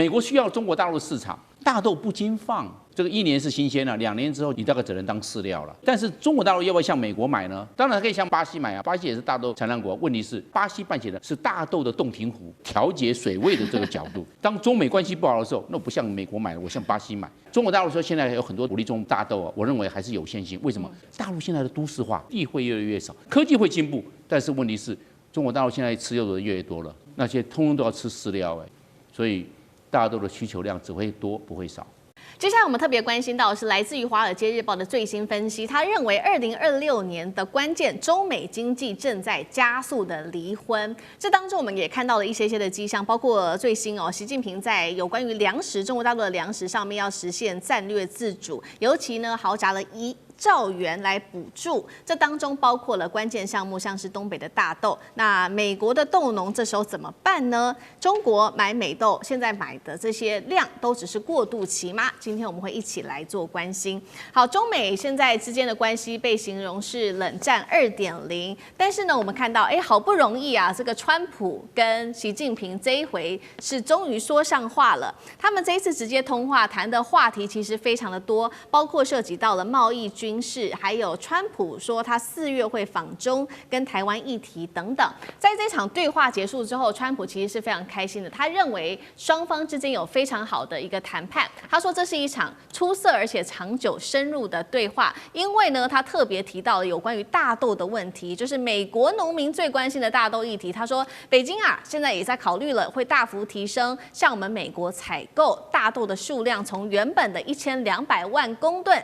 美国需要中国大陆市场，大豆不经放，这个1年是新鲜了，2年之后你大概只能当饲料了。但是中国大陆要不要向美国买呢？当然可以向巴西买啊，巴西也是大豆产量国。问题是巴西扮演的是大豆的洞庭湖，调节水位的这个角度。当中美关系不好的时候，那我不向美国买了，我向巴西买。中国大陆说现在有很多鼓励种大豆啊，我认为还是有限性。为什么？大陆现在的都市化，地会越来越少，科技会进步，但是问题是中国大陆现在吃肉的越来越多了，那些通通都要吃饲料所以大豆的需求量只会多不会少。接下来我们特别关心到的是来自于《华尔街日报》的最新分析，他认为2026年的关键，中美经济正在加速的离婚。这当中我们也看到了一些的迹象，包括最新习近平在有关于粮食，中国大陆的粮食上面要实现战略自主，尤其呢豪砸了1兆元来补助，这当中包括了关键项目，像是东北的大豆。那美国的豆农这时候怎么办呢？中国买美豆，现在买的这些量都只是过渡期吗？今天我们会一起来做关心。好，中美现在之间的关系被形容是冷战2.0，但是呢，我们看到，好不容易啊，这个川普跟习近平这一回是终于说上话了。他们这一次直接通话谈的话题其实非常的多，包括涉及到了贸易、军事，还有川普说他4月会访中，跟台湾议题等等。在这场对话结束之后，川普其实是非常开心的，他认为双方之间有非常好的一个谈判。他说这是一场出色而且长久深入的对话，因为呢，他特别提到了有关于大豆的问题，就是美国农民最关心的大豆议题。他说，北京啊，现在也在考虑了，会大幅提升向我们美国采购大豆的数量，从原本的1200万公吨，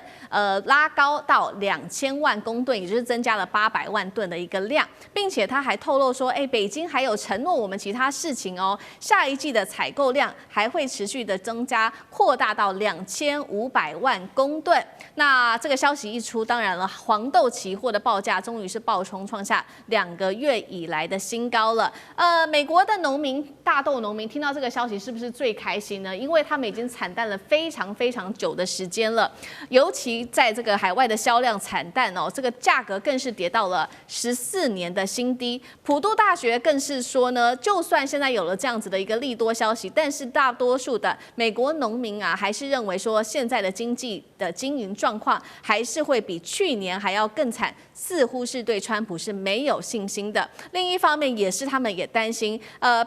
拉高到2000万公吨，也就是增加了800万吨的一个量，并且他还透露说，北京还有承诺我们其他事情下一季的采购量还会持续的增加，扩大到2500万公吨。那这个消息一出，当然了，黄豆期货的报价终于是暴冲，创下2个月以来的新高了。美国的农民，大豆农民听到这个消息是不是最开心呢？因为他们已经惨淡了非常非常久的时间了，尤其在这个海外的销量惨淡这个价格更是跌到了14年的新低。普渡大学更是说呢，就算现在有了这样子的一个利多消息，但是大多数的美国农民啊，还是认为说现在的经济的经营状况还是会比去年还要更惨，似乎是对川普是没有信心的。另一方面，也是他们也担心，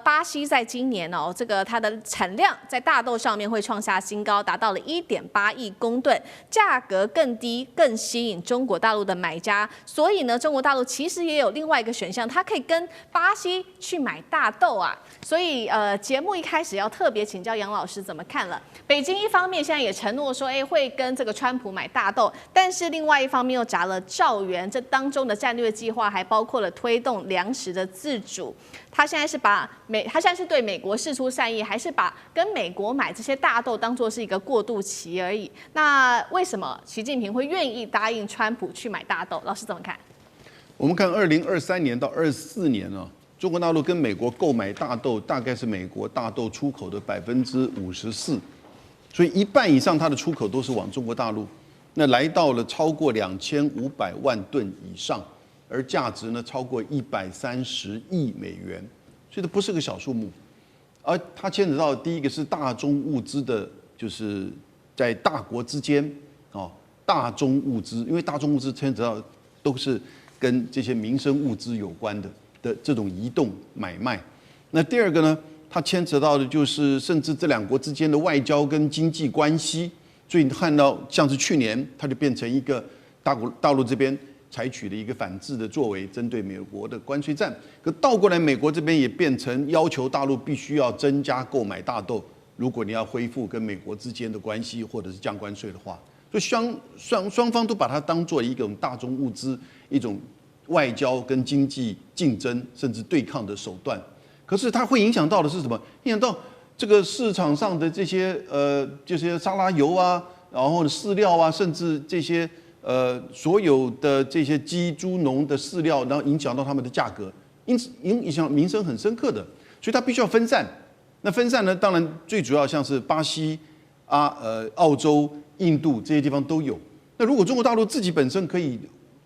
巴西在今年这个它的产量在大豆上面会创下新高，达到了1.8亿公吨，价格更低，更吸引中国大陆的买家。所以呢，中国大陆其实也有另外一个选项，它可以跟巴西去买大豆啊。所以节目一开始要特别请教杨老师怎么看了。北京一方面现在也承诺说，会跟这个川普买大豆，但是另外一方面又砸了兆元，这当中的战略计划还包括了推动粮食的自主。他现在是对美国释出善意，还是把跟美国买这些大豆当作是一个过渡期而已？那为什么习近平会愿意答应川普去买大豆？老师怎么看？我们看2023年到24年中国大陆跟美国购买大豆大概是美国大豆出口的54%，所以1半以上它的出口都是往中国大陆，那来到了超过2500万吨以上，而价值呢超过130亿美元，所以这不是个小数目。而它牵扯到第一个是大宗物资的，就是在大国之间大宗物资，因为大宗物资牵扯到都是跟这些民生物资有关的这种移动买卖。那第二个呢，它牵扯到的就是甚至这两国之间的外交跟经济关系。所以你看到像是去年，它就变成一个大陆这边采取了一个反制的作为，针对美国的关税战。可倒过来，美国这边也变成要求大陆必须要增加购买大豆，如果你要恢复跟美国之间的关系，或者是降关税的话。所以双方都把它当作一种大宗物资、一种外交跟经济竞争甚至对抗的手段。可是它会影响到的是什么？影响到这个市场上的这些沙拉油啊，然后饲料啊，甚至这些所有的这些鸡、猪、农的饲料，然后影响到他们的价格，因此影响民生很深刻的。所以它必须要分散。那分散呢，当然最主要像是巴西澳洲、印度这些地方都有。那如果中国大陆自己本身可以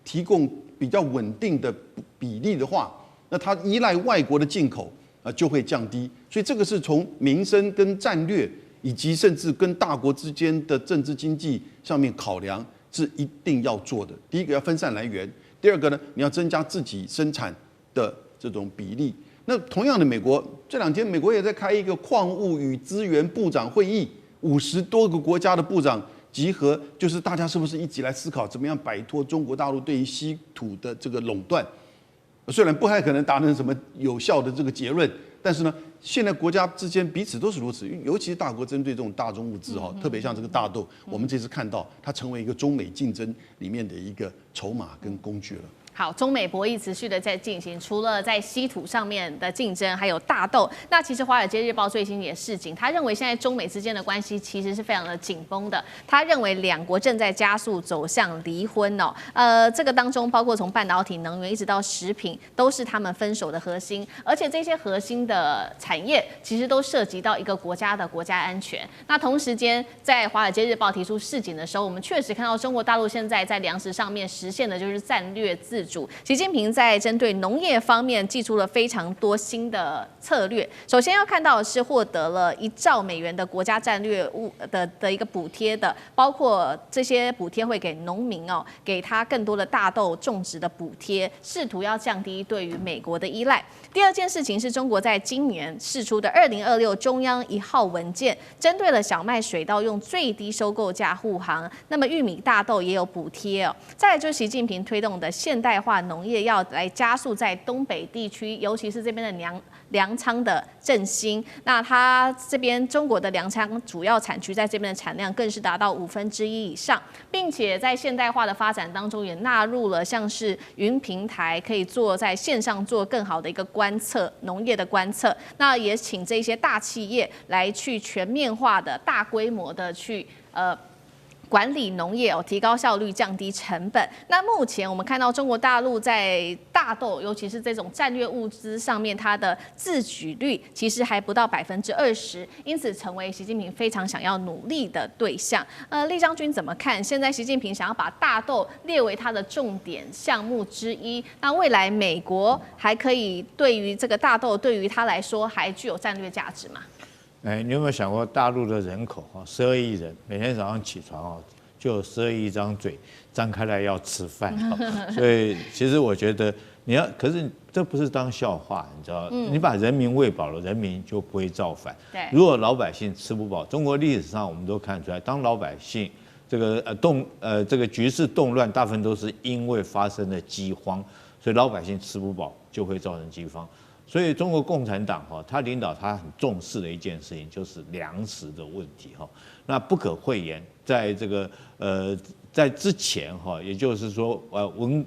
提供比较稳定的比例的话，那它依赖外国的进口，就会降低。所以这个是从民生跟战略，以及甚至跟大国之间的政治经济上面考量，是一定要做的。第一个要分散来源，第二个呢，你要增加自己生产的这种比例。那同样的，美国这2天，美国也在开一个矿物与资源部长会议，50多个国家的部长集合，就是大家是不是一起来思考，怎么样摆脱中国大陆对于稀土的这个垄断？虽然不太可能达成什么有效的这个结论，但是呢，现在国家之间彼此都是如此，尤其是大国针对这种大宗物资特别像这个大豆，我们这次看到它成为一个中美竞争里面的一个筹码跟工具了。好，中美博弈持续的在进行，除了在稀土上面的竞争，还有大豆。那其实《华尔街日报》最新也示警，他认为现在中美之间的关系其实是非常的紧绷的。他认为2国正在加速走向离婚哦。这个当中包括从半导体、能源一直到食品，都是他们分手的核心。而且这些核心的产业其实都涉及到一个国家的国家安全。那同时间，在《华尔街日报》提出示警的时候，我们确实看到中国大陆现在在粮食上面实现的就是战略自主。习近平在针对农业方面祭出了非常多新的策略。首先要看到的是获得了1兆美元的国家战略的一个补贴的，包括这些补贴会给农民给他更多的大豆种植的补贴，试图要降低对于美国的依赖。第二件事情是中国在今年释出的2026中央1号文件，针对了小麦、水稻用最低收购价护航，那么玉米、大豆也有补贴再来就是习近平推动的现代化农业要来加速在东北地区，尤其是这边的粮仓的振兴。那它这边中国的粮仓主要产区在这边的产量更是达到1/5以上，并且在现代化的发展当中也纳入了像是云平台，可以做在线上做更好的一个观测，农业的观测。那也请这些大企业来去全面化的大规模的去管理农业提高效率、降低成本。那目前我们看到中国大陆在大豆，尤其是这种战略物资上面，它的自给率其实还不到20%，因此成为习近平非常想要努力的对象。厉将军怎么看？现在习近平想要把大豆列为他的重点项目之一，那未来美国还可以对于这个大豆，对于他来说还具有战略价值吗？你有没有想过大陆的人口12亿人，每天早上起床就有12亿张嘴张开来要吃饭所以其实我觉得可是这不是当笑话，你知道？你把人民喂饱了，人民就不会造反。如果老百姓吃不饱，中国历史上我们都看出来，当老百姓这个局势动乱，大部分都是因为发生了饥荒，所以老百姓吃不饱就会造成饥荒。所以中国共产党他领导他很重视的一件事情就是粮食的问题那不可讳言，在这个在之前也就是说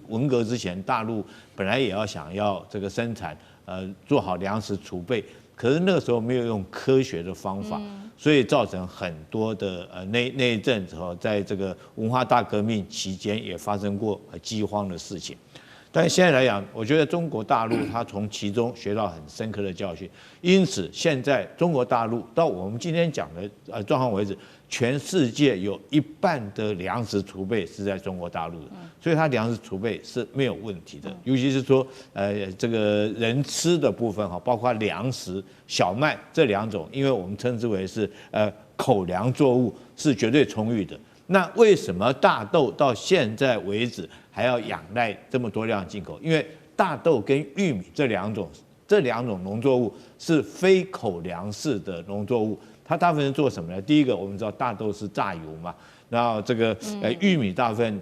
文革之前，大陆本来也要想要这个生产做好粮食储备，可是那个时候没有用科学的方法，所以造成很多的那一阵子在这个文化大革命期间也发生过饥荒的事情。但现在来讲，我觉得中国大陆它从其中学到很深刻的教训，因此现在中国大陆到我们今天讲的状况为止，全世界有1半的粮食储备是在中国大陆的，所以它粮食储备是没有问题的，尤其是说这个人吃的部分包括粮食、小麦这2种，因为我们称之为是口粮作物，是绝对充裕的。那为什么大豆到现在为止还要仰赖这么多量进口？因为大豆跟玉米这两种农作物是非口粮式的农作物，它大部分是做什么呢？第一个，我们知道大豆是榨油嘛，然后这个玉米大部分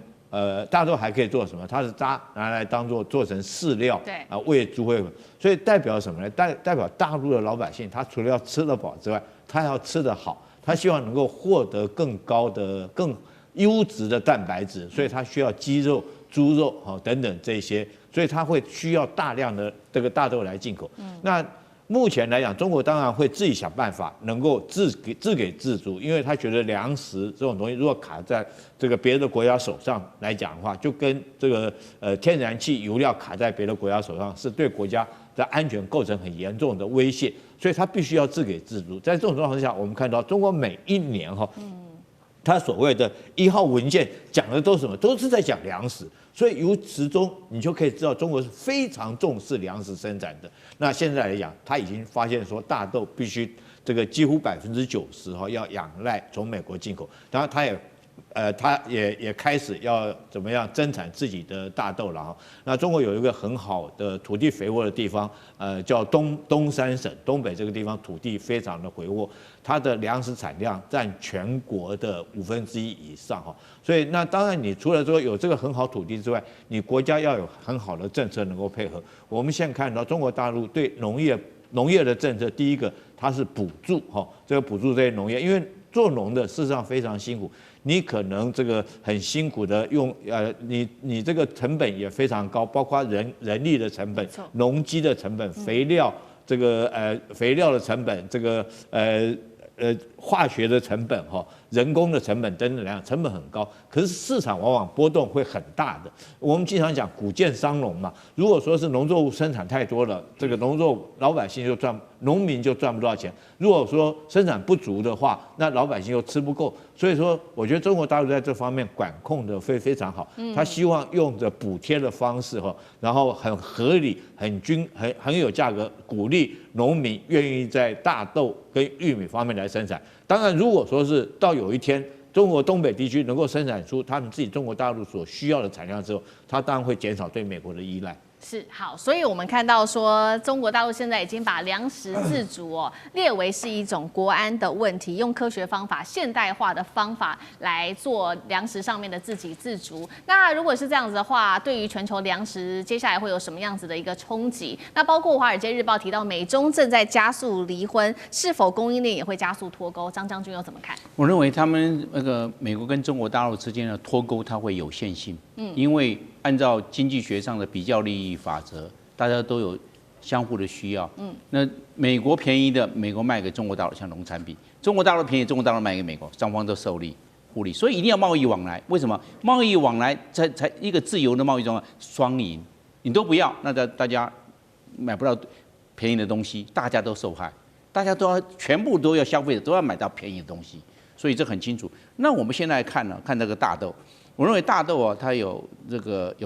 大豆还可以做什么？它是拿来做成饲料，对喂猪喂，所以代表什么呢？代表大陆的老百姓，他除了要吃得饱之外，他还要吃得好。他希望能够获得更高的、更优质的蛋白质，所以他需要鸡肉、猪肉等等这些，所以他会需要大量的这个大豆来进口。那目前来讲，中国当然会自己想办法能够自给自足，因为他觉得粮食这种东西如果卡在这个别的国家手上来讲的话，就跟这个天然气、油料卡在别的国家手上，是对国家的安全构成很严重的威胁。所以它必须要自给自足。在这种状况下，我们看到中国每一年他所谓的1号文件讲的都是什么？都是在讲粮食。所以由此中你就可以知道，中国是非常重视粮食生产的。那现在来讲，他已经发现说大豆必须这个几乎90%要仰赖从美国进口，当然他也开始要怎么样增产自己的大豆了哈。那中国有一个很好的土地肥沃的地方，叫东三省，东北这个地方土地非常的肥沃，它的粮食产量占全国的1/5以上哈。所以那当然，你除了说有这个很好土地之外，你国家要有很好的政策能够配合。我们现在看到中国大陆对农业的政策，第一个它是补助哈，这个补助这些农业，因为做农的事实上非常辛苦。你可能这个很辛苦的用你这个成本也非常高，包括人力的成本、农机的成本、肥料这个肥料的成本，这个化学的成本哈，人工的成本等等两成本很高，可是市场往往波动会很大的。我们经常讲谷贱伤农嘛，如果说是农作物生产太多了，这个老百姓农民就赚不到钱；如果说生产不足的话，那老百姓又吃不够。所以说，我觉得中国大陆在这方面管控的非常好，他希望用着补贴的方式哈，然后很合理、很有价格，鼓励农民愿意在大豆跟玉米方面来生产。当然，如果说是到有一天中国东北地区能够生产出他们自己中国大陆所需要的产量之后，它当然会减少对美国的依赖。是好，所以我们看到说，中国大陆现在已经把粮食自主列为是一种国安的问题，用科学方法、现代化的方法来做粮食上面的自给自足。那如果是这样子的话，对于全球粮食接下来会有什么样子的一个冲击？那包括《华尔街日报》提到，美中正在加速离婚，是否供应链也会加速脱钩？张将军又怎么看？我认为他们那个美国跟中国大陆之间的脱钩，它会有限性，因为按照经济学上的比较利益法则，大家都有相互的需要。那美国便宜的，美国卖给中国大陆，像农产品；中国大陆便宜，中国大陆卖给美国，双方都受利互利，所以一定要贸易往来。为什么？贸易往来才一个自由的贸易中双赢，你都不要，那大家买不到便宜的东西，大家都受害，大家全部都要消费者都要买到便宜的东西，所以这很清楚。那我们现在看这个大豆。我认为大豆它有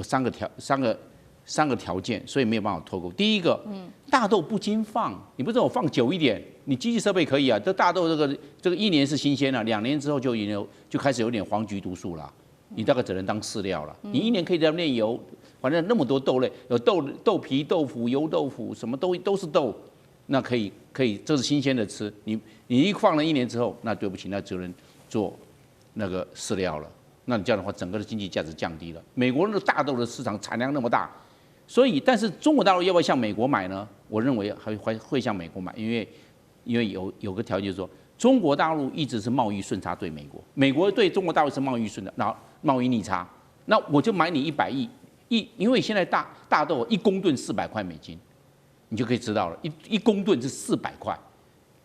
三个条件，所以没有办法脱钩。第一个，大豆不经放，你不是我放久一点，你机器设备可以啊。这大豆这个1年是新鲜了，2年之后就开始有点黄菊毒素了，你大概只能当饲料了。你1年可以在炼油，反正那么多豆类，有豆皮、豆腐、油豆腐，什么都是豆，那可以，这是新鲜的吃。你一放了1年之后，那对不起，那只能做那个饲料了。那你这样的话，整个的经济价值降低了。美国的大豆的市场产量那么大，所以但是中国大陆要不要向美国买呢？我认为会向美国买，因为有个条件说，中国大陆一直是贸易顺差对美国，美国对中国大陆是贸易顺差，然后贸易逆差，那我就买你100亿，因为现在大豆1公吨400块美金，你就可以知道了，一公吨是400块，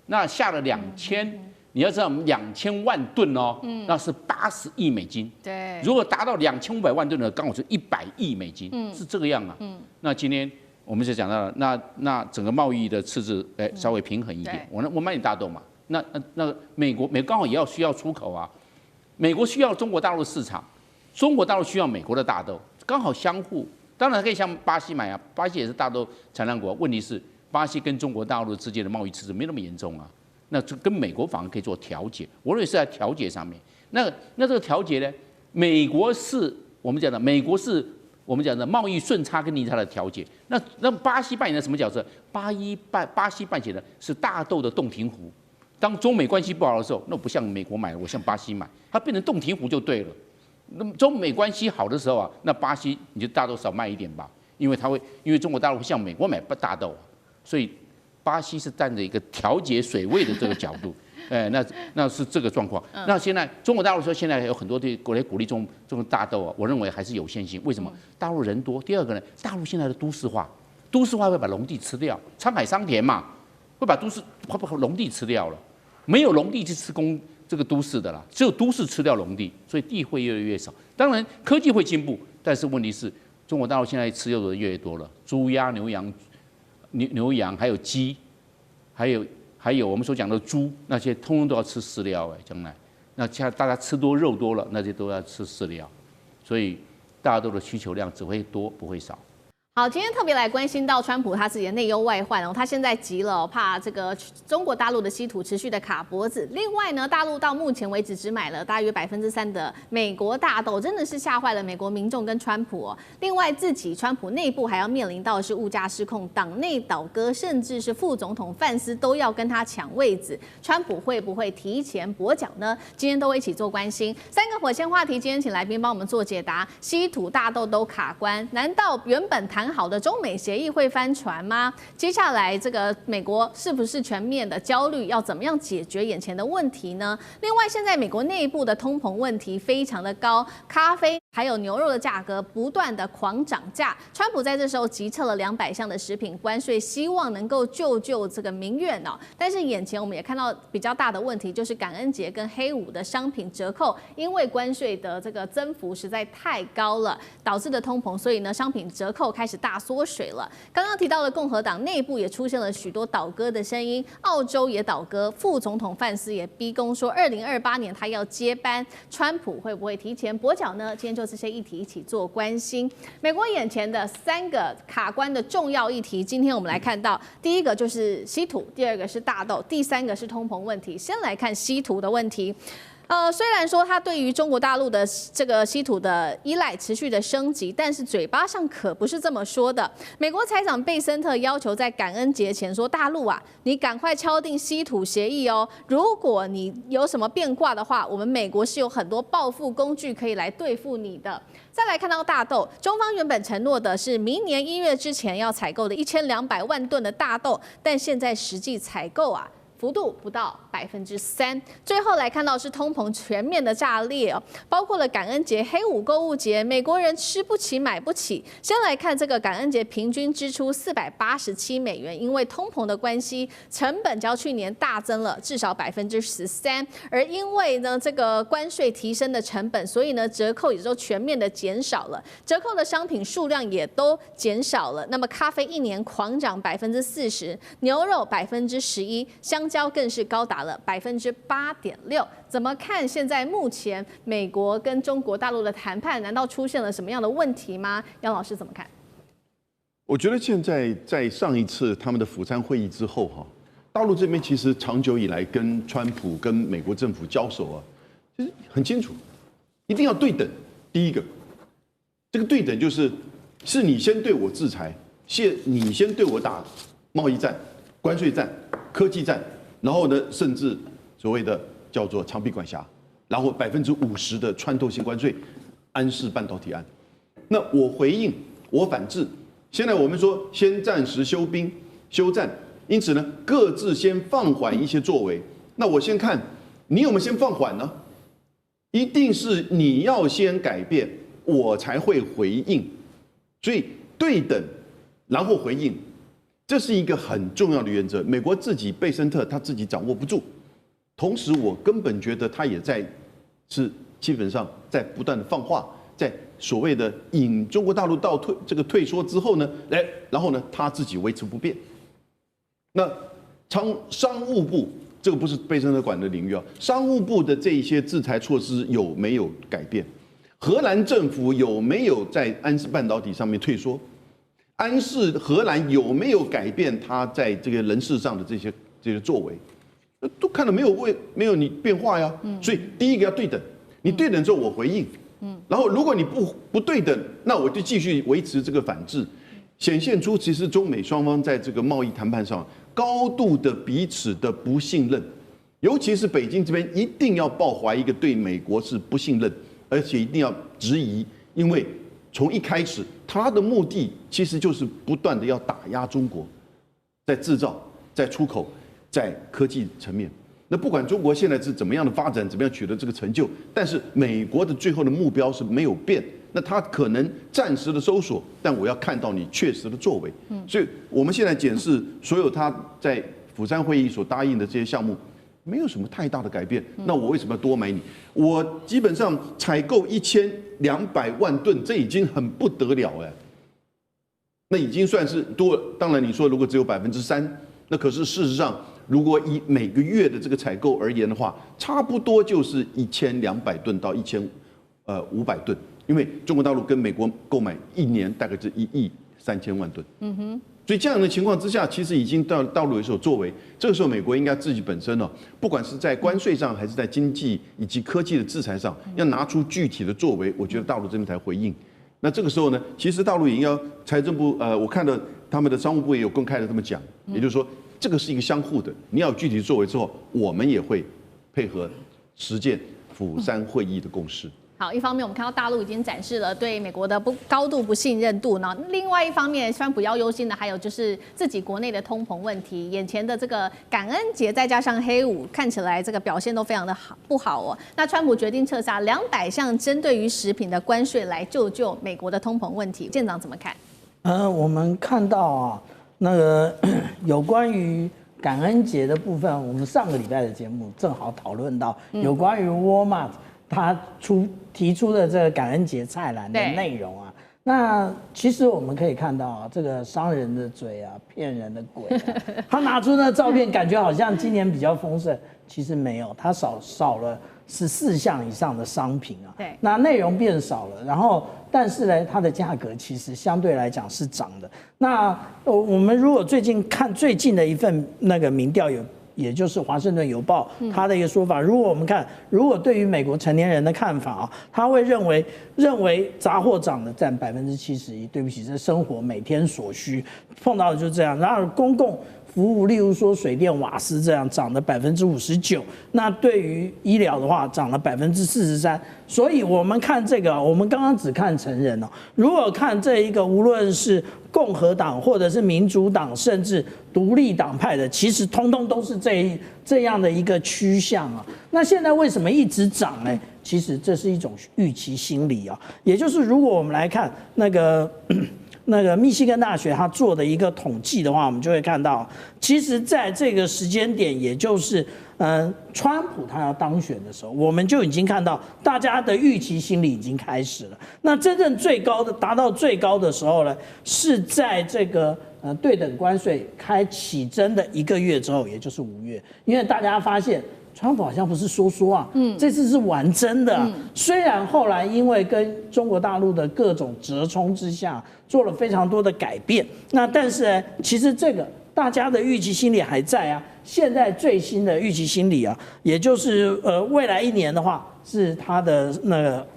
那下了2000。你要知道，我们2000万吨哦，那是80亿美金。对，如果达到2500万吨的，刚好是100亿美金，是这个样啊。那今天我们就讲到了，那整个贸易的赤字，稍微平衡一点。我买你大豆嘛，那美国刚好也需要出口啊，美国需要中国大陆的市场，中国大陆需要美国的大豆，刚好相互。当然可以向巴西买啊，巴西也是大豆产量国，问题是巴西跟中国大陆之间的贸易赤字没那么严重啊。那就跟美国反而可以做调节，我认为是在调节上面。那这个调节呢？美国是我们讲的贸易顺差跟逆差的调节。那巴西扮演的什么角色？巴西扮演的是大豆的洞庭湖。当中美关系不好的时候，那我不向美国买了，我向巴西买，它变成洞庭湖就对了。那么中美关系好的时候啊，那巴西你就大豆少卖一点吧，因为中国大陆会向美国买大豆，所以。巴西是站着一个调节水位的这个角度，那是这个状况。那现在中国大陆说现在有很多对国内鼓励种大豆啊，我认为还是有限性。为什么？大陆人多。第二个呢，大陆现在的都市化会把农地吃掉，沧海桑田嘛，会把农地吃掉了，没有农地去吃这个都市的啦，只有都市吃掉农地，所以地会越来越少。当然科技会进步，但是问题是中国大陆现在吃肉的越来越多了，猪鸭牛羊还有鸡，还有我们所讲的猪，那些通通都要吃饲料将来，那像大家吃多肉多了，那就都要吃饲料，所以大豆的需求量只会多不会少。好，今天特别来关心到川普他自己的内忧外患哦，他现在急了，怕这个中国大陆的稀土持续的卡脖子。另外呢，大陆到目前为止只买了大约3%的美国大豆，真的是吓坏了美国民众跟川普哦。另外，自己川普内部还要面临到的是物价失控、党内倒戈，甚至是副总统范斯都要跟他抢位子。川普会不会提前跛脚呢？今天都会一起做关心。3个火线话题，今天请来宾帮我们做解答。稀土大豆都卡关，难道原本谈好的中美协议会翻船吗？接下来这个美国是不是全面的焦虑？要怎么样解决眼前的问题呢？另外，现在美国内部的通膨问题非常的高，咖啡还有牛肉的价格不断的狂涨价。川普在这时候急撤了200项的食品关税，希望能够救这个民怨哦。但是眼前我们也看到比较大的问题，就是感恩节跟黑五的商品折扣，因为关税的这个增幅实在太高了，导致的通膨，所以呢，商品折扣开始大缩水了。刚刚提到的共和党内部也出现了许多倒戈的声音，澳洲也倒戈，副总统范斯也逼宫说，2028年他要接班，川普会不会提前跛脚呢？今天就这些议题一起做关心。美国眼前的3个卡关的重要议题，今天我们来看到，第一个就是稀土，第2个是大豆，第3个是通膨问题。先来看稀土的问题。虽然说它对于中国大陆的这个稀土的依赖持续的升级，但是嘴巴上可不是这么说的。美国财长贝森特要求在感恩节前说，大陆啊，你赶快敲定稀土协议哦。如果你有什么变卦的话，我们美国是有很多报复工具可以来对付你的。再来看到大豆，中方原本承诺的是明年1月之前要采购的1200万吨的大豆，但现在实际采购啊，幅度不到3%。最后来看到是通膨全面的炸裂哦，包括了感恩节、黑五购物节，美国人吃不起买不起。先来看这个感恩节平均支出487美元，因为通膨的关系，成本较去年大增了至少13%，而因为呢这个关税提升的成本，所以呢折扣也都全面的减少了，折扣的商品数量也都减少了。那么咖啡1年狂涨40%，牛肉11%，香蕉更是高达了8.6%。怎么看现在目前美国跟中国大陆的谈判，难道出现了什么样的问题吗？杨老师怎么看？我觉得现在在上一次他们的釜山会议之后，大陆这边其实长久以来跟川普跟美国政府交手其实很清楚，一定要对等。第一个，这个对等就是你先对我制裁，你先对我打贸易战、关税战、科技战，然后呢，甚至所谓的叫做长臂管辖，然后50%的穿透性关税，安氏半导体案。那我回应，我反制。现在我们说先暂时休兵休战，因此呢，各自先放缓一些作为。那我先看你有没有先放缓呢？一定是你要先改变，我才会回应。所以对等，然后回应。这是一个很重要的原则，美国自己贝森特他自己掌握不住，同时我根本觉得他也基本上在不断的放话，在所谓的引中国大陆到退缩之后呢，然后呢他自己维持不变。那商务部这个不是贝森特管的领域商务部的这一些制裁措施有没有改变？荷兰政府有没有在安氏半导体上面退缩？荷兰有没有改变他在这个人事上的这些作为？都看到没有你变化呀。所以第一个要对等，你对等之后我回应。然后如果你不对等，那我就继续维持这个反制，显现出其实中美双方在这个贸易谈判上高度的彼此的不信任，尤其是北京这边一定要抱怀一个对美国是不信任，而且一定要质疑，因为从一开始，他的目的其实就是不断的要打压中国，在制造、在出口、在科技层面。那不管中国现在是怎么样的发展，怎么样取得这个成就，但是美国的最后的目标是没有变。那他可能暂时的收缩，但我要看到你确实的作为。所以我们现在检视所有他在釜山会议所答应的这些项目，没有什么太大的改变。那我为什么要多买你？我基本上采购1200万吨，这已经很不得了那已经算是多。当然你说如果只有3%，那可是事实上如果以每个月的这个采购而言的话，差不多就是1200吨到1500吨，因为中国大陆跟美国购买一年大概是1亿3000万吨。所以这样的情况之下，其实已经到大陆有所作为。这个时候，美国应该自己本身不管是在关税上，还是在经济以及科技的制裁上，要拿出具体的作为。我觉得大陆这边才回应。那这个时候呢，其实大陆也要财政部，我看到他们的商务部也有公开的这么讲，也就是说，这个是一个相互的。你要有具体作为之后，我们也会配合实践釜山会议的共识。好，一方面我们看到大陆已经展示了对美国的高度不信任度呢，另外一方面，川普要忧心的还有就是自己国内的通膨问题。眼前的这个感恩节再加上黑五，看起来这个表现都非常的不好哦。那川普决定撤下200项针对于食品的关税来救美国的通膨问题，舰长怎么看？我们看到啊，那个有关于感恩节的部分，我们上个礼拜的节目正好讨论到有关于Walmart。他提出的这个感恩节菜篮的内容啊，那其实我们可以看到啊，这个商人的嘴啊，骗人的鬼啊，他拿出那照片，感觉好像今年比较丰盛，其实没有，他少了14项以上的商品啊，对，那内容变少了，然后但是呢，它的价格其实相对来讲是涨的。那我们如果最近看最近的一份那个民调也就是《华盛顿邮报》他的一个说法，如果我们看，如果对于美国成年人的看法啊，他会认为杂货涨的占71%，对不起，这生活每天所需碰到的就是这样。然后公共服务，例如说水电瓦斯这样涨了59%，那对于医疗的话涨了43%。所以我们看这个，我们刚刚只看成人哦，如果看这一个，无论是共和党或者是民主党，甚至独立党派的，其实通通都是这样的一个趋向啊。那现在为什么一直涨呢？其实这是一种预期心理啊，也就是如果我们来看那个密西根大学他做的一个统计的话，我们就会看到，其实在这个时间点，也就是川普他要当选的时候，我们就已经看到大家的预期心理已经开始了。那真正达到最高的时候呢，是在这个对等关税起征的1个月之后，也就是5月，因为大家发现川普好像不是说啊，这次是玩真的啊。虽然后来因为跟中国大陆的各种折冲之下，做了非常多的改变，那但是呢，其实这个大家的预期心理还在啊。现在最新的预期心理啊，也就是未来1年的话，是它的那个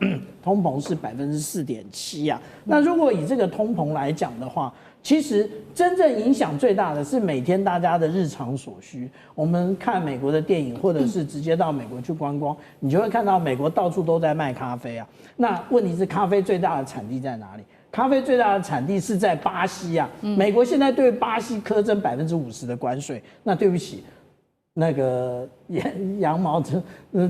通膨是4.7%啊。那如果以这个通膨来讲的话，其实真正影响最大的是每天大家的日常所需。我们看美国的电影，或者是直接到美国去观光，你就会看到美国到处都在卖咖啡啊。那问题是咖啡最大的产地在哪里？咖啡最大的产地是在巴西啊。美国现在对巴西苛征50%的关税，那对不起，那个羊毛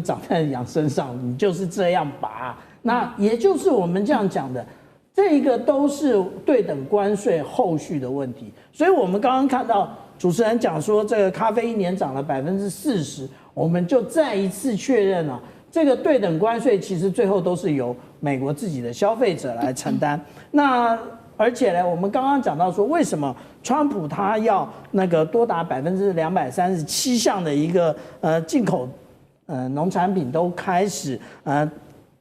长在羊身上，你就是这样拔。那也就是我们这样讲的。这个都是对等关税后续的问题，所以我们刚刚看到主持人讲说，这个咖啡1年涨了40%，我们就再一次确认了，这个对等关税其实最后都是由美国自己的消费者来承担。那而且呢，我们刚刚讲到说，为什么川普他要那个多达237项的一个进口农产品都开始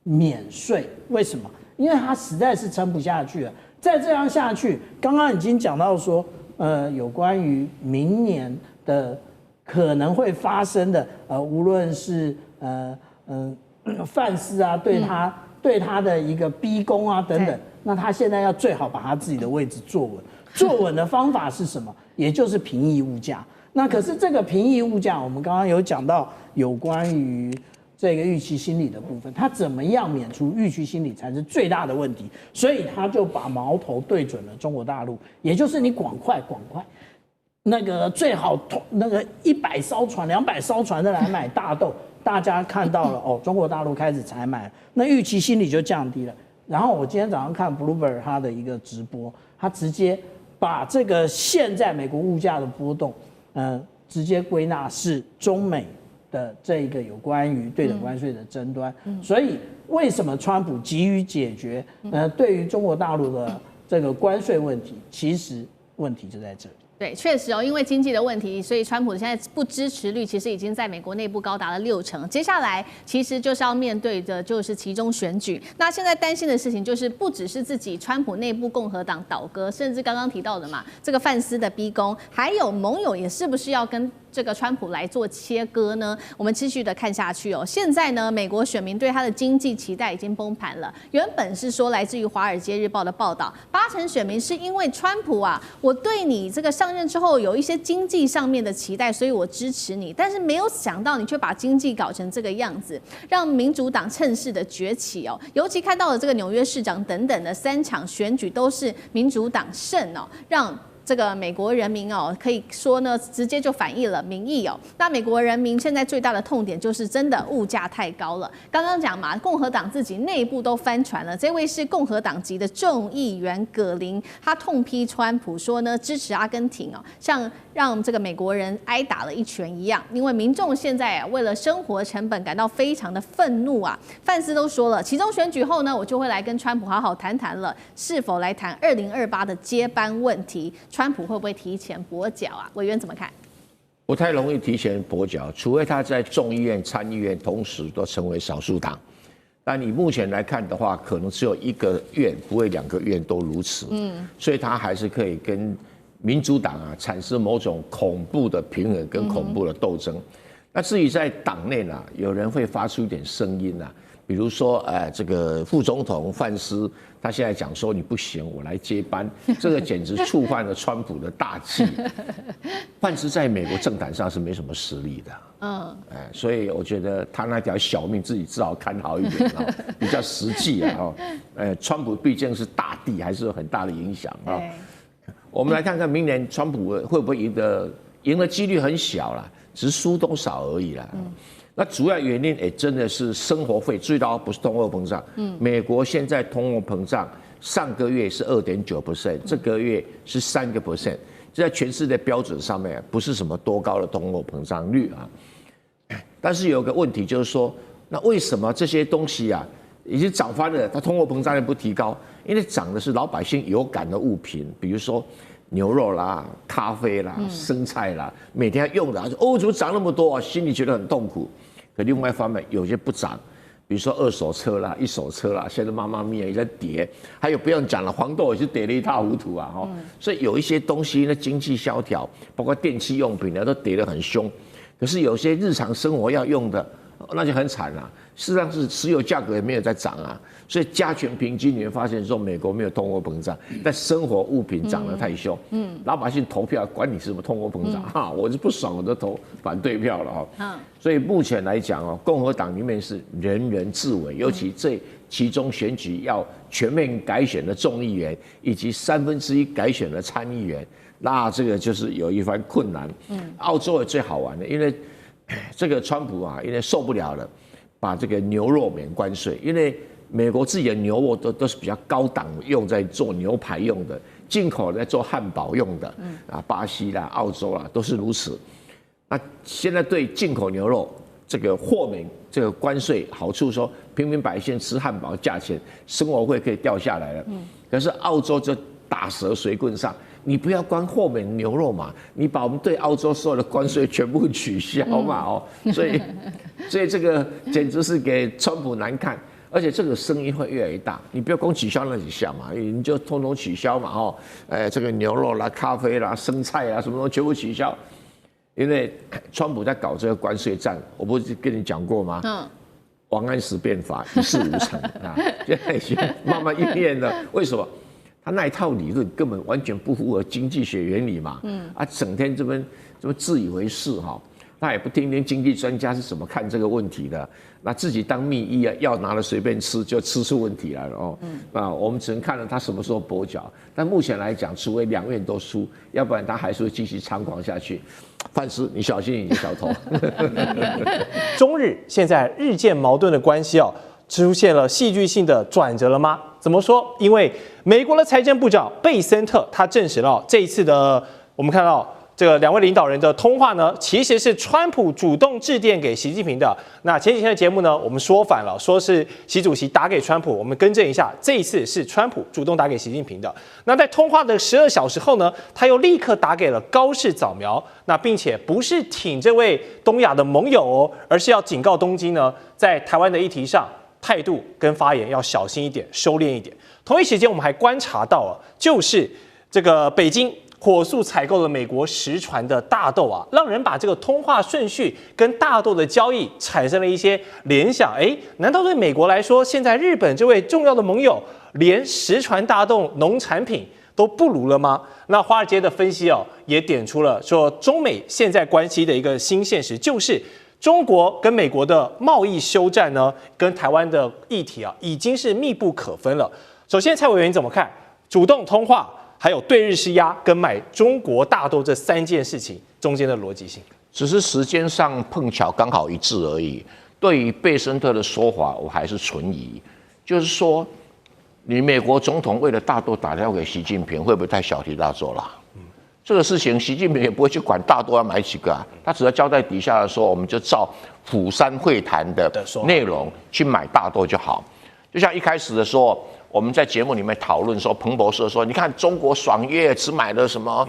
免税？为什么？因为他实在是撑不下去了。再这样下去，刚刚已经讲到说，有关于明年的可能会发生的，无论是范斯啊，对他的一个逼宫啊等等，那他现在要最好把他自己的位置坐稳。坐稳的方法是什么？也就是平抑物价。那可是这个平抑物价，我们刚刚有讲到有关于这个预期心理的部分，他怎么样免除预期心理才是最大的问题，所以他就把矛头对准了中国大陆，也就是你赶快，那个最好那个100艘船、200艘船的来买大豆，大家看到了哦，中国大陆开始采买，那预期心理就降低了。然后我今天早上看 Bloomberg 他的一个直播，他直接把这个现在美国物价的波动，直接归纳是中美的这一个有关于对等关税的争端，所以为什么川普急于解决对于中国大陆的这个关税问题，其实问题就在这里。对，确实哦，因为经济的问题，所以川普现在不支持率其实已经在美国内部高达了60%。接下来其实就是要面对的就是期中选举。那现在担心的事情就是不只是自己川普内部共和党倒戈，甚至刚刚提到的嘛，这个范斯的逼宫，还有盟友也是不是要跟这个川普来做切割呢？我们继续的看下去哦。现在呢，美国选民对他的经济期待已经崩盘了。原本是说来自于《华尔街日报》的报道，80%选民是因为川普啊，我对你这个上任之后有一些经济上面的期待，所以我支持你。但是没有想到你却把经济搞成这个样子，让民主党趁势的崛起哦。尤其看到了这个纽约市长等等的3场选举都是民主党胜哦，让这个美国人民哦，可以说呢，直接就反映了民意哦。那美国人民现在最大的痛点就是真的物价太高了。刚刚讲嘛，共和党自己内部都翻船了。这位是共和党籍的众议员葛林，他痛批川普说呢，支持阿根廷哦，像让这个美国人挨打了一拳一样。因为民众现在为了生活成本感到非常的愤怒啊。范斯都说了，期中选举后呢，我就会来跟川普好好谈谈了，是否来谈2028的接班问题。川普会不会提前跛脚啊？委员怎么看？不太容易提前跛脚，除非他在众议院、参议院同时都成为少数党。但你目前来看的话，可能只有一个院，不会2个院都如此。所以他还是可以跟民主党啊产生某种恐怖的平衡跟恐怖的斗争。那至于在党内呢，有人会发出一点声音啊。比如说，这个副总统范斯，他现在讲说你不行，我来接班，这个简直触犯了川普的大忌。范斯在美国政坛上是没什么实力的，所以我觉得他那条小命自己至少看好一点啊，比较实际啊。川普毕竟是大帝，还是有很大的影响啊。我们来看看明年川普会不会赢的几率很小啦，只是输多少而已啦。那主要原因真的是生活费，最高不是通货膨胀。美国现在通货膨胀上个月是2.9%，这个月是3%，这在全世界标准上面不是什么多高的通货膨胀率啊。但是有个问题就是说，那为什么这些东西啊已经涨翻了，它通货膨胀率不提高？因为涨的是老百姓有感的物品，比如说牛肉啦、咖啡啦、生菜啦，每天要用的，怎么涨那么多啊？心里觉得很痛苦。可另外一方面，有些不涨，比如说2手车啦、1手车啦，现在妈妈咪也在跌，还有不用讲了，黄豆也是跌得一塌糊涂啊！所以有一些东西呢，经济萧条，包括电器用品呢，都跌得很凶。可是有些日常生活要用的，那就很惨了。事实上是石油价格也没有在涨啊，所以加权平均你会发现说美国没有通货膨胀，但生活物品涨得太凶，老百姓投票管你是什么通货膨胀我是不爽我就投反对票了所以目前来讲共和党里面是人人自危，尤其这其中选举要全面改选的众议员以及1/3改选的参议员，那这个就是有一番困难。澳洲也最好玩的，因为这个川普因为受不了了。把这个牛肉免关税，因为美国自己的牛肉都是比较高档用在做牛排用的，进口在做汉堡用的，巴西啦、澳洲啦都是如此。那现在对进口牛肉这个豁免这个关税好处说，平民百姓吃汉堡价钱生活费可以掉下来了。可是澳洲就打蛇随棍上。你不要光豁免牛肉嘛，你把我们对澳洲所有的关税全部取消嘛所以这个简直是给川普难看，而且这个声音会越来越大。你不要光取消那几项嘛，你就通通取消嘛这个牛肉啦、咖啡啦、生菜啦什么都全部取消，因为川普在搞这个关税战，我不是跟你讲过吗？王安石变法一事无成现在已经慢慢应验了。为什么？他那一套理论根本完全不符合经济学原理嘛，整天这么自以为是他也不听听经济专家是怎么看这个问题的，那自己当秘医药拿了随便吃就吃出问题来了那我们只能看到他什么时候跛脚，但目前来讲，除非2院都输，要不然他还是会继续猖狂下去。范斯，你小心你的小头。中日现在日渐矛盾的关系出现了戏剧性的转折了吗？怎么说？因为美国的财政部长贝森特他证实了这一次的我们看到这个两位领导人的通话呢，其实是川普主动致电给习近平的。那前几天的节目呢，我们说反了，说是习主席打给川普，我们更正一下，这一次是川普主动打给习近平的。那在通话的12小时后呢，他又立刻打给了高市早苗，那并且不是挺这位东亚的盟友哦，而是要警告东京呢，在台湾的议题上态度跟发言要小心一点，收敛一点。同一时间，我们还观察到就是这个北京火速采购了美国10船的大豆啊，让人把这个通话顺序跟大豆的交易产生了一些联想。难道对美国来说，现在日本这位重要的盟友连10船大豆农产品都不如了吗？那华尔街的分析也点出了说，中美现在关系的一个新现实，就是中国跟美国的贸易休战呢，跟台湾的议题已经是密不可分了。首先，蔡委员你怎么看主动通话？还有对日施压跟买中国大豆这3件事情中间的逻辑性，只是时间上碰巧刚好一致而已。对于贝森特的说法，我还是存疑，就是说，你美国总统为了大豆打电话给习近平，会不会太小题大做了？这个事情，习近平也不会去管大豆要买几个啊，他只要交代底下的说，我们就照釜山会谈的内容去买大豆就好。就像一开始的时候，我们在节目里面讨论说，彭博社说，你看中国爽约只买了什么，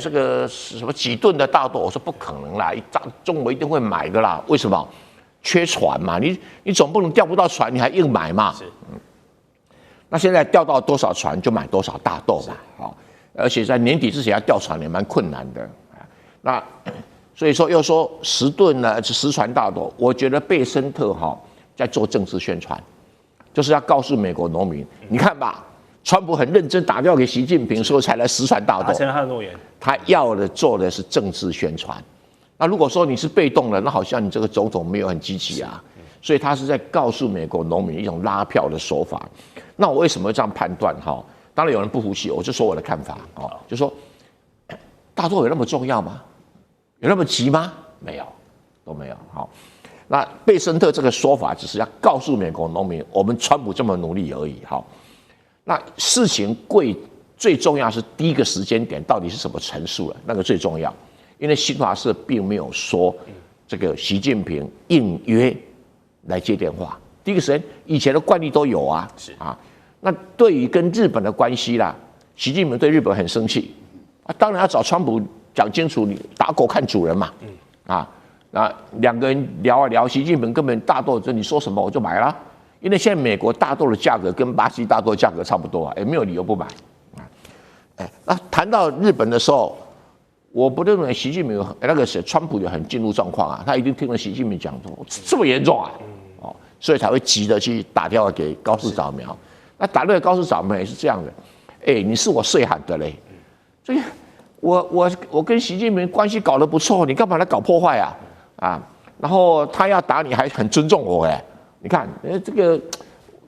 这个什么几吨的大豆，我说不可能啦，中国一定会买的啦。为什么？缺船嘛，你总不能调不到船，你还硬买嘛。那现在调到多少船就买多少大豆嘛，好，而且在年底之前要调船也蛮困难的。那所以说又说10吨呢，10船大豆，我觉得贝森特在做政治宣传。就是要告诉美国农民，你看吧，川普很认真打电话给习近平，所以才来10船大豆，达成了他的诺言。他要的做的是政治宣传。那如果说你是被动的，那好像你这个总统没有很积极啊。所以他是在告诉美国农民一种拉票的手法。那我为什么会这样判断？当然有人不服气，我就说我的看法就说大豆有那么重要吗？有那么急吗？没有，都没有。那贝森特这个说法只是要告诉美国农民，我们川普这么努力而已。那事情最重要是第一个时间点到底是什么陈述了，那个最重要。因为新华社并没有说这个习近平应约来接电话。第一个时间，以前的惯例都有啊。那对于跟日本的关系啦，习近平对日本很生气当然要找川普讲清楚，你打狗看主人嘛。那2个人聊啊聊，习近平根本大豆你说什么我就买了，因为现在美国大豆的价格跟巴西大豆的价格差不多没有理由不买。那谈到日本的时候，我不认为习近平那个川普也很进入状况他一定听了习近平讲说这么严重所以才会急着去打电话给高市早苗。那打电话给高市早苗也是这样的，你是我睡喊的嘞，所以我跟习近平关系搞得不错，你干嘛来搞破坏然后他要打你还很尊重我你看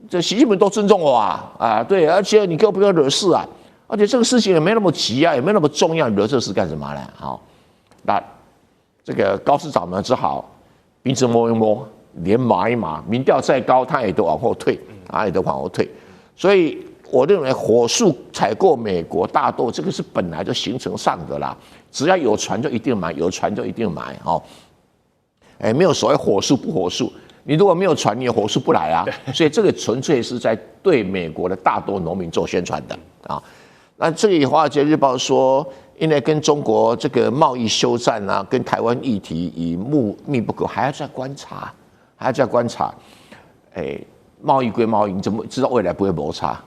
这习近平都尊重我对，而且你给我不要惹事而且这个事情也没那么急也没那么重要，你惹这事干什么呢？那这个高市早苗只好鼻子摸一摸，脸麻一麻，民调再高他也都往后退，所以我认为火速采购美国大豆这个是本来就形成上的啦，只要有船就一定买，有船就一定买没有所谓火速不火速，你如果没有船，你也火速不来所以这个纯粹是在对美国的大豆农民做宣传的那这里《华尔街日报》说，因为跟中国这个贸易休战跟台湾议题以密不可，还要再观察，贸易归贸易，你怎么知道未来不会摩擦？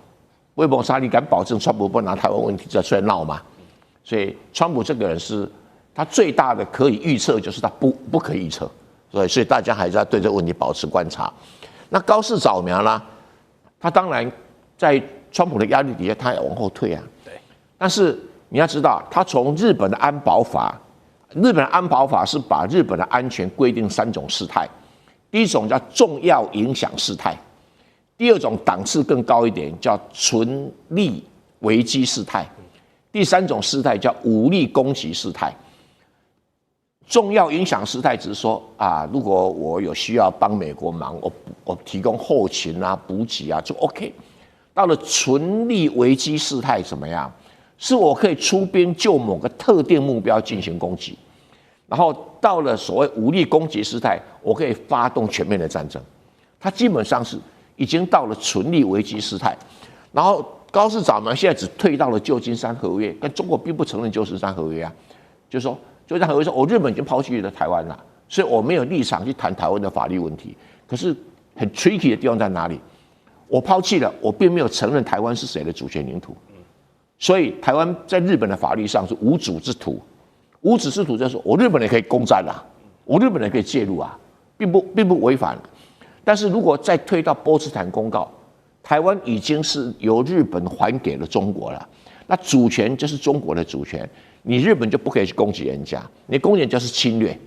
不会摩擦，你敢保证川普不拿台湾问题再出来闹吗？所以川普这个人是他最大的可以预测，就是他不可以预测。所以大家还是要对这个问题保持观察。那高市早苗呢？他当然在川普的压力底下，他也往后退但是你要知道，他从日本的安保法是把日本的安全规定3种事态，第一种叫重要影响事态，第二种档次更高一点叫存利危机事态，第3种事态叫武力攻击事态。重要影响事态只是说如果我有需要帮美国忙，我提供后勤补给就 OK。到了存利危机事态怎么样？是我可以出兵就某个特定目标进行攻击，然后到了所谓武力攻击事态，我可以发动全面的战争。它基本上是已经到了存力危机事态。然后高市早苗现在只退到了旧金山合约，但中国并不承认旧金山合约啊，就是说旧金山合约说，日本已经抛弃了台湾了，所以我没有立场去谈台湾的法律问题。可是很 tricky 的地方在哪里？我抛弃了，我并没有承认台湾是谁的主权领土，所以台湾在日本的法律上是无主之土。无主之土就是说我日本人可以攻占啊，我日本人可以介入啊，并不违反。但是如果再推到波茨坦公告，台湾已经是由日本还给了中国了，那主权就是中国的主权，你日本就不可以去攻击人家，你攻击人家是侵略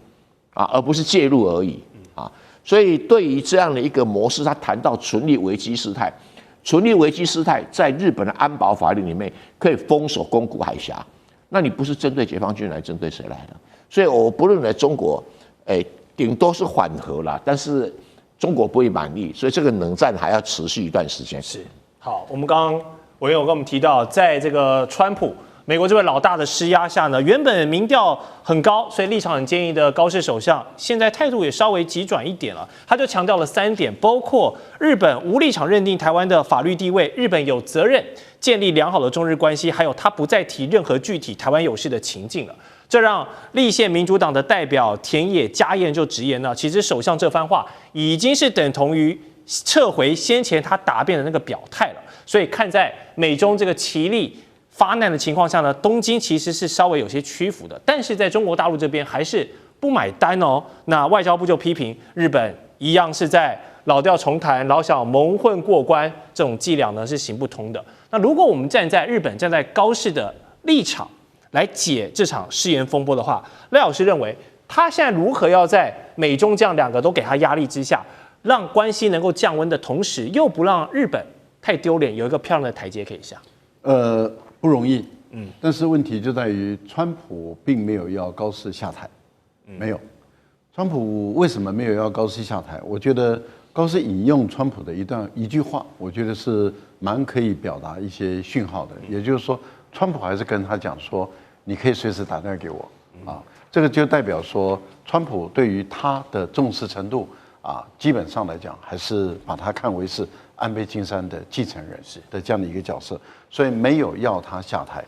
啊，而不是介入而已啊。所以对于这样的一个模式，他谈到存力危机事态，存力危机事态在日本的安保法律里面可以封锁宫古海峡，那你不是针对解放军来，针对谁来的？所以我不认为中国，顶多是缓和啦，但是中国不会满意，所以这个冷战还要持续一段时间。是，好，我们刚刚委员有跟我们提到，在这个川普美国这位老大的施压下呢，原本民调很高，所以立场很坚毅的高市首相，现在态度也稍微急转一点了。他就强调了3点，包括日本无立场认定台湾的法律地位，日本有责任建立良好的中日关系，还有他不再提任何具体台湾有事的情境了。这让立宪民主党的代表田野家彦就直言呢，其实首相这番话已经是等同于撤回先前他答辩的那个表态了。所以看在美中这个其利发难的情况下呢，东京其实是稍微有些屈服的，但是在中国大陆这边还是不买单哦。那外交部就批评日本一样是在老调重弹、老小蒙混过关，这种伎俩呢是行不通的。那如果我们站在日本、站在高市的立场来解这场誓言风波的话，赖老师认为他现在如何要在美中这样2个都给他压力之下，让关系能够降温的同时，又不让日本太丢脸，有一个漂亮的台阶可以下？不容易，但是问题就在于川普并没有要高市下台，没有。川普为什么没有要高市下台？我觉得高市引用川普的一句话，我觉得是蛮可以表达一些讯号的。也就是说，川普还是跟他讲说，你可以随时打电话给我啊。这个就代表说，川普对于他的重视程度啊，基本上来讲还是把他看为是安倍晋三的继承人的这样的一个角色，所以没有要他下台，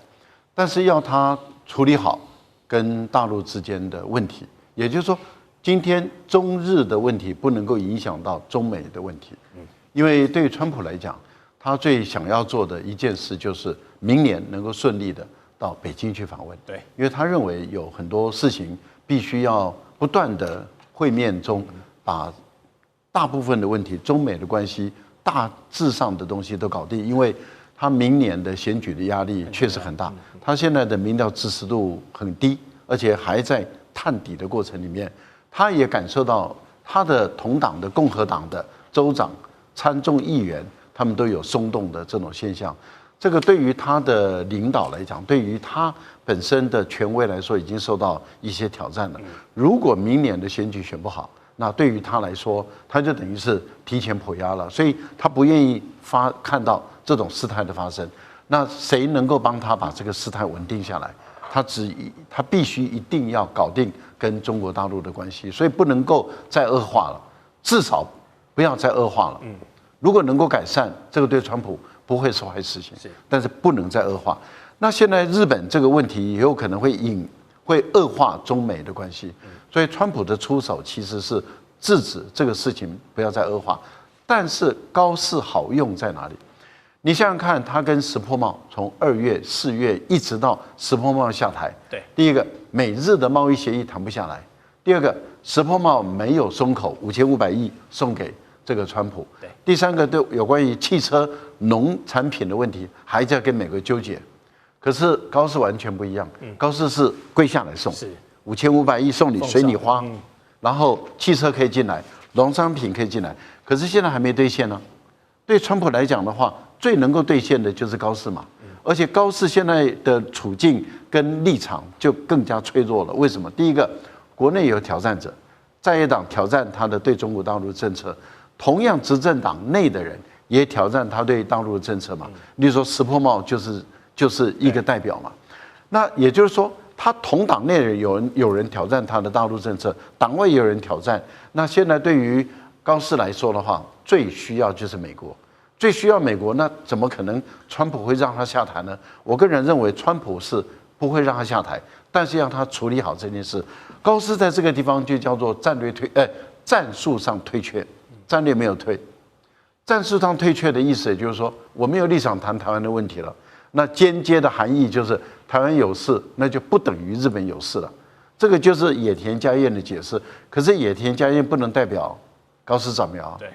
但是要他处理好跟大陆之间的问题，也就是说，今天中日的问题不能够影响到中美的问题，因为对于川普来讲，他最想要做的一件事就是明年能够顺利的到北京去访问，对，因为他认为有很多事情必须要不断的会面中把大部分的问题，中美的关系大致上的东西都搞定，因为他明年的选举的压力确实很大，他现在的民调支持度很低，而且还在探底的过程里面，他也感受到他的同党的共和党的州长、参众议员，他们都有松动的这种现象。这个对于他的领导来讲，对于他本身的权威来说，已经受到一些挑战了。如果明年的选举选不好，那对于他来说，他就等于是提前破压了，所以他不愿意看到这种事态的发生。那谁能够帮他把这个事态稳定下来？他必须一定要搞定跟中国大陆的关系，所以不能够再恶化了，至少不要再恶化了。如果能够改善，这个对川普不会是坏事情，但是不能再恶化。那现在日本这个问题也有可能会恶化中美的关系，所以川普的出手其实是制止这个事情不要再恶化。但是高市好用在哪里？你想想看，他跟石破茂从2月、4月一直到石破茂下台，对，第一个美日的贸易协议谈不下来，第二个石破茂没有松口，5500亿送给这个川普，对，第三个都有关于汽车、农产品的问题，还在跟美国纠结。可是高市完全不一样，高市是跪下来送，5500亿送你，随你花，然后汽车可以进来，农商品可以进来，可是现在还没兑现呢。对川普来讲的话，最能够兑现的就是高市嘛，而且高市现在的处境跟立场就更加脆弱了。为什么？第一个，国内有挑战者，在野党挑战他的对中国大陆政策，同样执政党内的人也挑战他对大陆的政策嘛。例如说石破茂就就是一个代表嘛。那也就是说，他同党内有人挑战他的大陆政策，党外也有人挑战。那现在对于高市来说的话，最需要就是美国，最需要美国，那怎么可能川普会让他下台呢？我个人认为，川普是不会让他下台，但是让他处理好这件事。高市在这个地方就叫做战术上退却，战略没有退。战术上退却的意思，也就是说，我没有立场谈台湾的问题了。那间接的含义就是台湾有事，那就不等于日本有事了。这个就是野田佳彦的解释。可是野田佳彦不能代表高市早苗，对，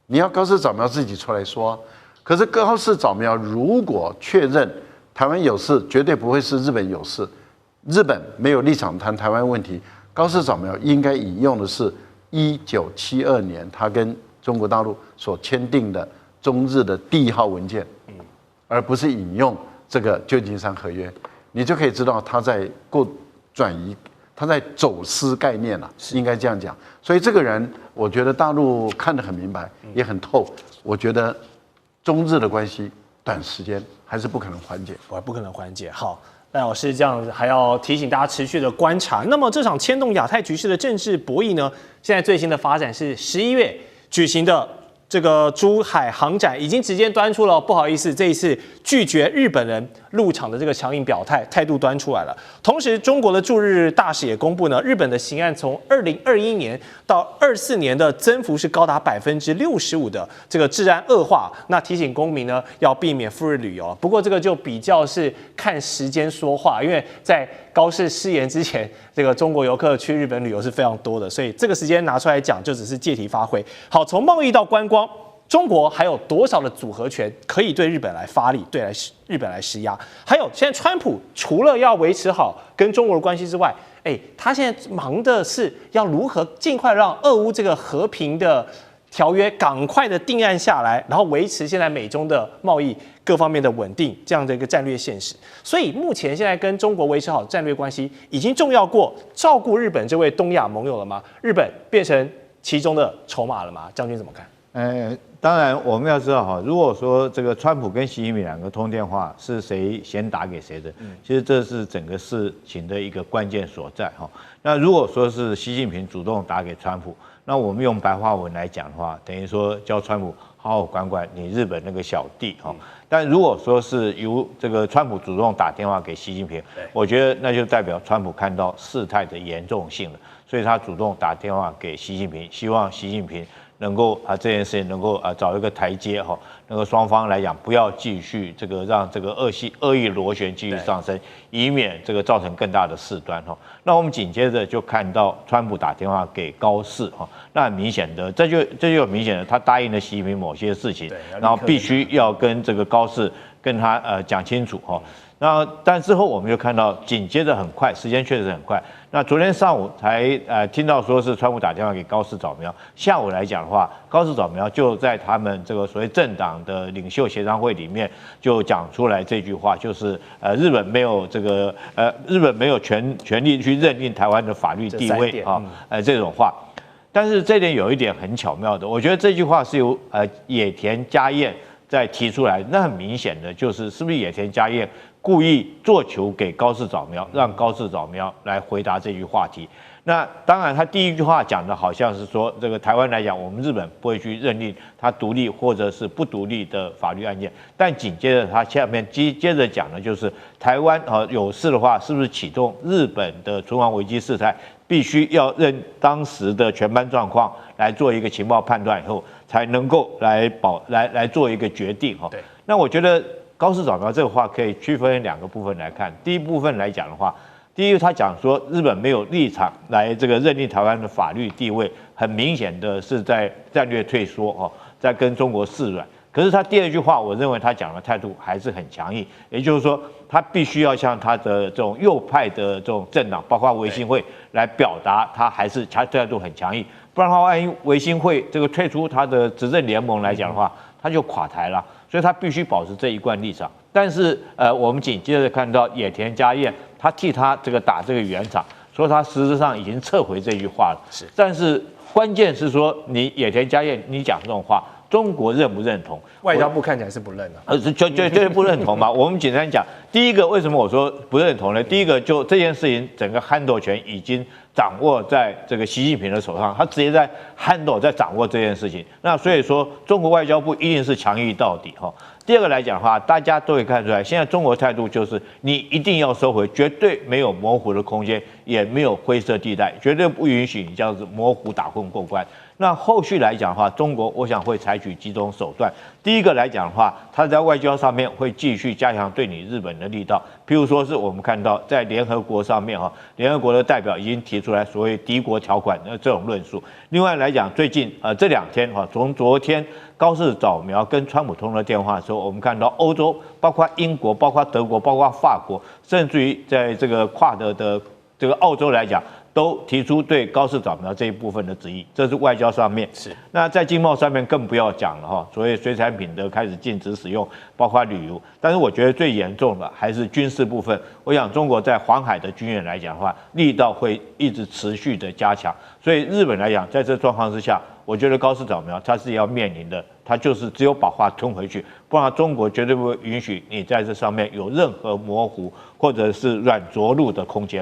你要高市早苗自己出来说。可是高市早苗如果确认台湾有事，绝对不会是日本有事，日本没有立场谈台湾问题。高市早苗应该引用的是1972年他跟中国大陆所签订的中日的第1号文件，而不是引用这个旧金山合约，你就可以知道他在转移，他在走私概念了，应该这样讲。所以这个人，我觉得大陆看得很明白，也很透。我觉得中日的关系短时间还是不可能缓解，不可能缓解。好。赖老师这样还要提醒大家持续的观察。那么这场牵动亚太局势的政治博弈呢，现在最新的发展是11月举行的这个珠海航展已经直接端出了，不好意思，这一次拒绝日本人入场的这个强硬表态态度端出来了。同时，中国的驻日大使也公布呢，日本的刑案从2021年到24年的增幅是高达65%的这个治安恶化。那提醒公民呢要避免赴日旅游。不过这个就比较是看时间说话，因为在高市誓言之前，这个中国游客去日本旅游是非常多的，所以这个时间拿出来讲就只是借题发挥。好，从贸易到观光，中国还有多少的组合拳可以对日本来发力，对日本来施压？还有，现在川普除了要维持好跟中国的关系之外，他现在忙的是要如何尽快让俄乌这个和平的条约赶快的定案下来，然后维持现在美中的贸易各方面的稳定，这样的一个战略现实。所以目前现在跟中国维持好战略关系，已经重要过照顾日本这位东亚盟友了吗？日本变成其中的筹码了吗？将军怎么看？当然我们要知道哈，如果说这个川普跟习近平两个通电话是谁先打给谁的，其实这是整个事情的一个关键所在哈。那如果说是习近平主动打给川普，那我们用白话文来讲的话，等于说叫川普好好管管你日本那个小弟哈。但如果说是由这个川普主动打电话给习近平，我觉得那就代表川普看到事态的严重性了，所以他主动打电话给习近平，希望习近平能够这件事情能够找一个台阶哈，那个双方来讲不要继续这个让这个恶意螺旋继续上升，以免这个造成更大的事端哈。那我们紧接着就看到川普打电话给高市哈，那很明显的这就很明显的他答应了习近平某些事情，然后必须要跟这个高市跟他讲清楚哈。那但之后我们就看到紧接着很快，时间确实很快。那昨天上午才听到说是川普打电话给高市早苗，下午来讲的话，高市早苗就在他们这个所谓政党的领袖协商会里面就讲出来这句话，就是日本没有权利去认定台湾的法律地位这种话。但是这点有一点很巧妙的，我觉得这句话是由野田佳彦在提出来，那很明显的就是是不是野田佳彦故意做球给高市早苗，让高市早苗来回答这句话题。那当然，他第一句话讲的好像是说，这个台湾来讲，我们日本不会去认定它独立或者是不独立的法律案件。但紧接着他下面接着讲的就是台湾有事的话，是不是启动日本的存亡危机事态，必须要认当时的全班状况来做一个情报判断以后，才能够来做一个决定哈。那我觉得高市早苗这个话可以区分两个部分来看。第一部分来讲的话，第一个他讲说日本没有立场来这个认定台湾的法律地位，很明显的是在战略退缩在跟中国示软。可是他第二句话，我认为他讲的态度还是很强硬，也就是说他必须要向他的这种右派的这种政党，包括维新会来表达他态度很强硬，不然的话，万一维新会这个退出他的执政联盟来讲的话，他就垮台了。所以他必须保持这一贯立场。但是我们紧接着看到野田佳彦，他替他这个打这个圆场，说他实质上已经撤回这句话了。但是关键是说，你野田佳彦你讲这种话，中国认不认同？外交部看起来是不认的。绝对不认同嘛。我们简单讲，第一个为什么我说不认同呢？第一个就这件事情整个handle权已经掌握在这个习近平的手上，他直接在handle在掌握这件事情。那所以说，中国外交部一定是强硬到底哈。第二个来讲的话，大家都会看出来，现在中国态度就是你一定要收回，绝对没有模糊的空间，也没有灰色地带，绝对不允许你这样子模糊打混过关。那后续来讲的话，中国我想会采取几种手段。第一个来讲的话，它在外交上面会继续加强对你日本的力道，譬如说是我们看到在联合国上面哈，联合国的代表已经提出来所谓敌国条款的这种论述。另外来讲，最近这2天哈，从昨天高市早苗跟川普通了电话的时候，我们看到欧洲，包括英国、包括德国、包括法国，甚至于在这个跨的这个澳洲来讲，都提出对高市早苗这一部分的质疑，这是外交上面。是，那在经贸上面更不要讲了哈，所谓水产品的开始禁止使用，包括旅游。但是我觉得最严重的还是军事部分。我想中国在黄海的军演来讲的话，力道会一直持续的加强。所以日本来讲，在这状况之下，我觉得高市早苗他是要面临的，他就是只有把话吞回去，不然中国绝对不会允许你在这上面有任何模糊或者是软着陆的空间。